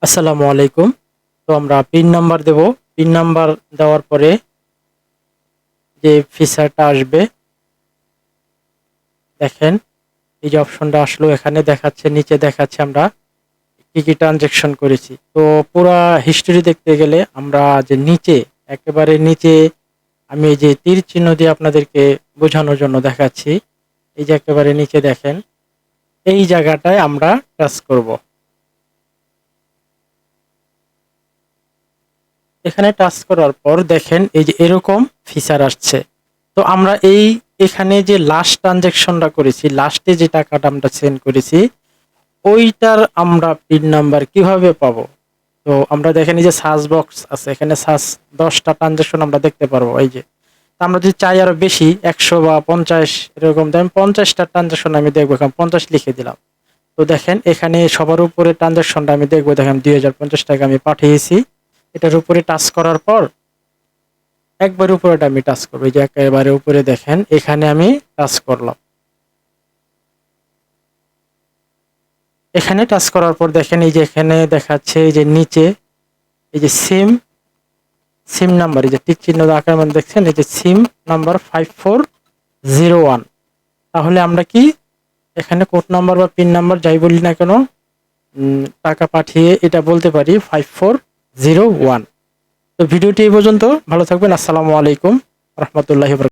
আসসালামু আলাইকুম। তো আমরা পিন নাম্বার দেব। পিন নাম্বার দেওয়ার পরে যে ফিচারটা আসবে, দেখেন এই যে অপশনটা আসলো, এখানে দেখাচ্ছে, নিচে দেখাচ্ছে আমরা কি কি ট্রানজেকশন করেছি। তো পুরা হিস্ট্রি দেখতে গেলে আমরা যে নিচে, একেবারে নিচে, আমি এই যে তীর চিহ্ন দিয়ে আপনাদেরকে বোঝানোর জন্য দেখাচ্ছি। এই যে একেবারে নিচে দেখেন, এই জায়গাটায় আমরা টাচ করব। এখানে টাচ করার পর দেখেন এই যে এরকম ফিচার আসছে। তো আমরা এখানে যে লাস্ট ট্রানজেকশনটা করেছি, লাস্টে যে টাকাটা আমরা সেন্ড করেছি, ওইটার আমরা পিন নাম্বার কিভাবে পাবো? তো আমরা দেখেন এই যে সার্চ বক্স আছে, এখানে সার্চ 10টা ট্রানজেকশন আমরা দেখতে পারবো। এই যে তা আমরা যদি চাই আরো বেশি, 100 বা 50 এরকম, তো আমি 50টা ট্রানজেকশন আমি দেখবো, এখানে 50 লিখে দিলাম। তো দেখেন এখানে সবার উপরে ট্রানজেকশনটা আমি দেখবো, দেখেন 2050 টাকা আমি পাঠিয়েছি। এটার উপরে টাচ করার পর একবার উপরেটা আমি টাচ করবো, এই যে একেবারে উপরে দেখেন এখানে আমি টাচ করলাম। এখানে টাচ করার পর দেখেন এই যে এখানে দেখাচ্ছে এই যে নিচে এই যে সিম সিম নাম্বার, এই যে টিক চিহ্ন আকার মধ্যে দেখছেন এই যে সিম নাম্বার 5401। তাহলে আমরা কি এখানে কোড নাম্বার বা পিন নাম্বার যাই বলি না কেন, টাকা পাঠিয়ে এটা বলতে পারি 5401। তো ভিডিওটি এই পর্যন্ত, ভালো থাকবেন। আসসালামু আলাইকুম রহমতুল্লাহি।